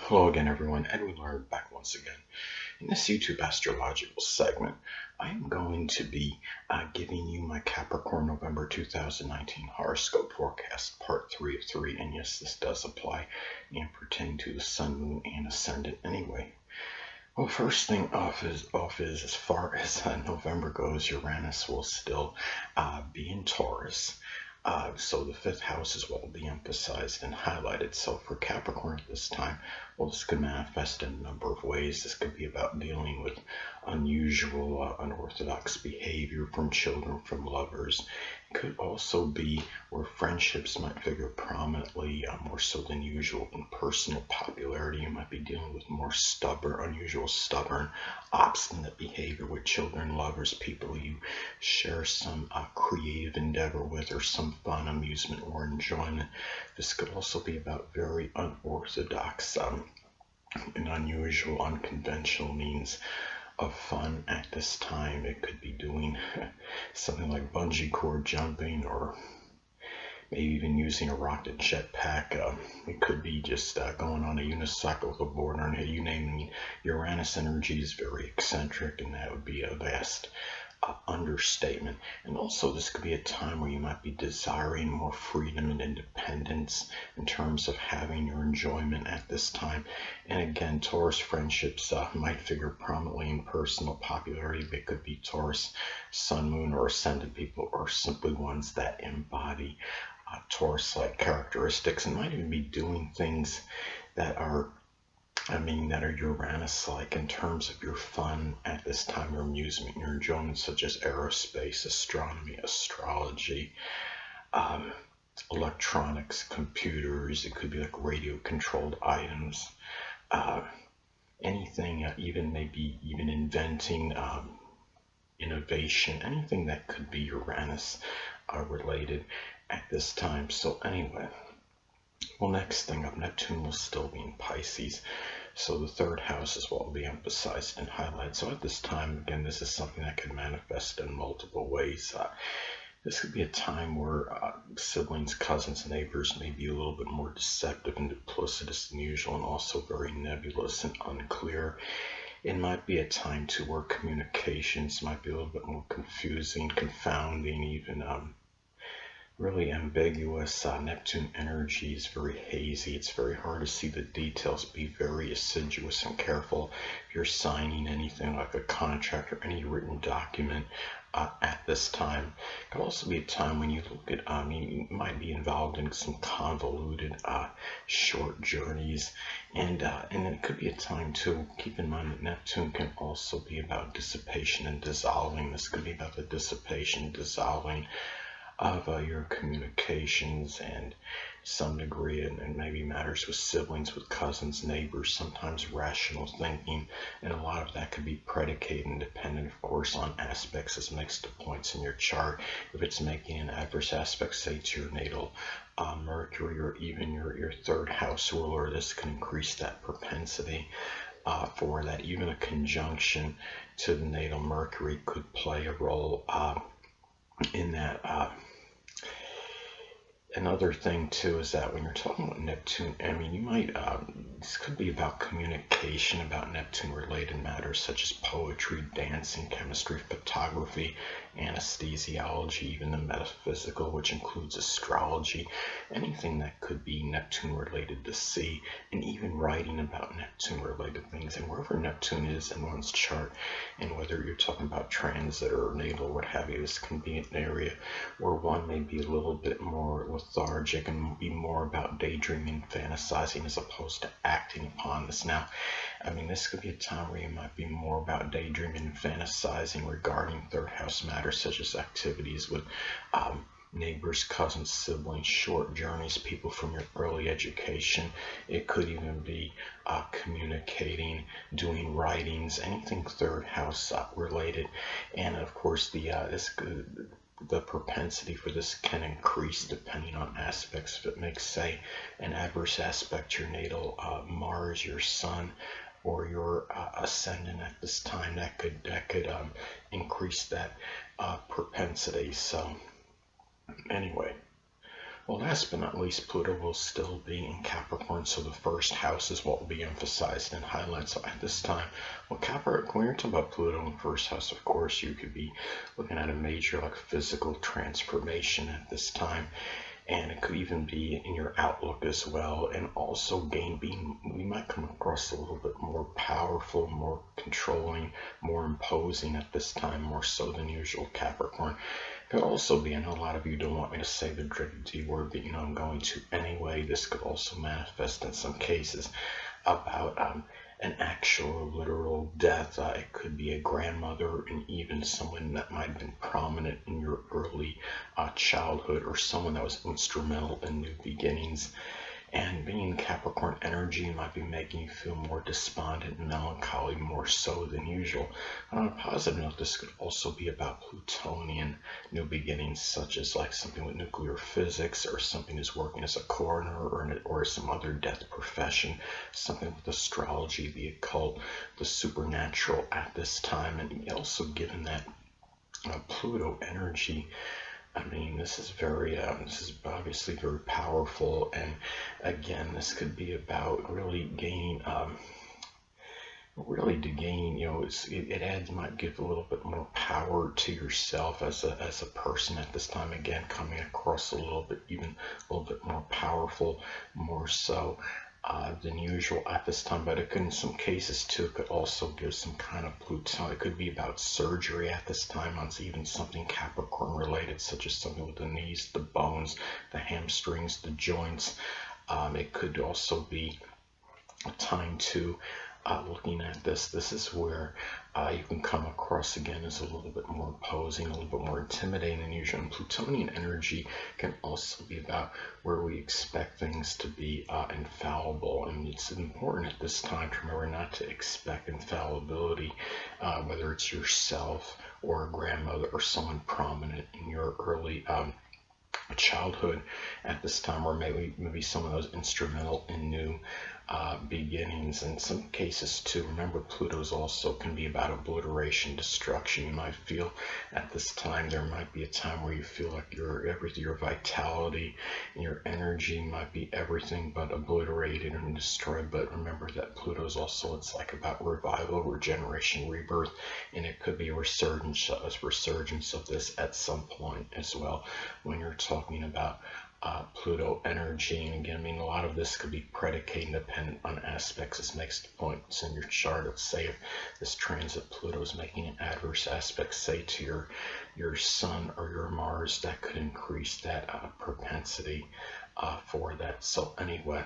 Hello again, everyone. Edwin Learnard back once again. In this YouTube astrological segment, I am going to be giving you my Capricorn November 2019 horoscope forecast, part 3 of 3. And yes, this does apply and pertain to the Sun, Moon, and Ascendant anyway. Well, first thing off is as far as November goes, Uranus will still be in Taurus. So the fifth house is what will be emphasized and highlighted. So for Capricorn at this time, well, this could manifest in a number of ways. This could be about dealing with unusual, unorthodox behavior from children, from lovers. It could also be where friendships might figure prominently, more so than usual in personal popularity. You might be dealing with more unusual stubborn, obstinate behavior with children, lovers, people you share some creative endeavor with, or some fun, amusement, or enjoyment. This could also be about very unorthodox and unusual, unconventional means of fun at this time. It could be doing something like bungee cord jumping, or maybe even using a rocket jetpack. It could be just going on a unicycle with a board on it, you name it. I mean, Uranus energy is very eccentric, and that would be a vast understatement. And also, this could be a time where you might be desiring more freedom and independence in terms of having your enjoyment at this time. And again, Taurus friendships might figure prominently in personal popularity. They could be Taurus, Sun, Moon, or Ascendant people, or simply ones that embody Taurus-like characteristics, and might even be doing things that are Uranus-like in terms of your fun at this time, your amusement, your enjoyment, such as aerospace, astronomy, astrology, electronics, computers. It could be like radio-controlled items, anything, even inventing, innovation, anything that could be Uranus related at this time. So anyway. Well, next thing up, Neptune will still be in Pisces. So the third house is what will be emphasized and highlighted. So at this time, again, this is something that can manifest in multiple ways. This could be a time where siblings, cousins, neighbors may be a little bit more deceptive and duplicitous than usual, and also very nebulous and unclear. It might be a time too where communications might be a little bit more confusing, confounding, even really ambiguous. Neptune energy is very hazy. It's very hard to see the details. Be very assiduous and careful if you're signing anything like a contract or any written document at this time. It could also be a time when you look at, you might be involved in some convoluted short journeys, and then it could be a time too, keep in mind that Neptune can also be about dissipation and dissolving. This could be about the dissipation, dissolving of your communications, and some degree, and maybe matters with siblings, with cousins, neighbors, sometimes rational thinking, and a lot of that could be predicated and dependent, of course, on aspects as mixed points in your chart. If it's making an adverse aspect, say, to your natal Mercury, or even your third house ruler, this can increase that propensity for that. Even a conjunction to the natal Mercury could play a role in that. Another thing too is that when you're talking about Neptune, you might, this could be about communication, about Neptune related matters such as poetry, dancing, chemistry, photography, anesthesiology, even the metaphysical, which includes astrology, anything that could be Neptune related to see, and even writing about Neptune related things. And wherever Neptune is in one's chart, and whether you're talking about transit or natal, what have you, this can be an area where one may be a little bit more lethargic and be more about daydreaming, fantasizing, as opposed to acting upon this. Now, this could be a time where you might be more about daydreaming and fantasizing regarding third house matters, such as activities with neighbors, cousins, siblings, short journeys, people from your early education. It could even be communicating, doing writings, anything third house related. And of course, the propensity for this can increase depending on aspects. If it makes, say, an adverse aspect to your natal Mars, your Sun, or your Ascendant at this time, that could increase that propensity. So anyway, Well, last but not least, Pluto will still be in Capricorn, so the first house is what will be emphasized and highlighted. So at this time, well, Capricorn, when you're talking about Pluto in the first house, of course, you could be looking at a major like physical transformation at this time. And it could even be in your outlook as well, and also we might come across a little bit more powerful, more controlling, more imposing at this time, more so than usual, Capricorn. It could also be, I know a lot of you don't want me to say the dreaded D word, but I'm going to anyway. This could also manifest in some cases about an actual literal death. It could be a grandmother, and even someone that might have been prominent in your early childhood, or someone that was instrumental in new beginnings. And being Capricorn energy might be making you feel more despondent and melancholy, more so than usual. And on a positive note, this could also be about Plutonian new beginnings, such as like something with nuclear physics, or something is working as a coroner, or some other death profession, something with astrology, the occult, the supernatural at this time. And also given that Pluto energy, I mean, this is obviously very powerful, and again, this could be about really gaining, it adds, might give a little bit more power to yourself as a person at this time. Again, coming across a little bit more powerful, more so than usual at this time. But it could, in some cases too, it could also give some kind of Pluto. It could be about surgery at this time, on even something Capricorn related, such as something with the knees, the bones, the hamstrings, the joints. It could also be a time to looking at this is where you can come across again as a little bit more imposing, a little bit more intimidating than usual. And Plutonian energy can also be about where we expect things to be infallible. And it's important at this time to remember not to expect infallibility, whether it's yourself or a grandmother or someone prominent in your early childhood at this time, or maybe some of those instrumental in new beginnings. In some cases too, remember, Pluto's also can be about obliteration, destruction. You might feel at this time, there might be a time where you feel like your vitality and your energy might be everything but obliterated and destroyed. But remember that Pluto's also, it's like about revival, regeneration, rebirth, and it could be a resurgence of this at some point as well when you're talking about Pluto energy. And again, I mean, a lot of this could be predicated dependent on aspects. This makes the points in your chart. Let's say if this transit Pluto is making an adverse aspect, say to your Sun or your Mars, that could increase that propensity for that. So anyway,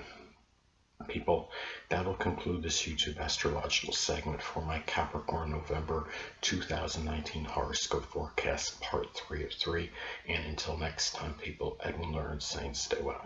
people, that'll conclude this YouTube astrological segment for my Capricorn November 2019 horoscope forecast, part 3 of 3. And until next time, people, Edwin Learnard saying stay well.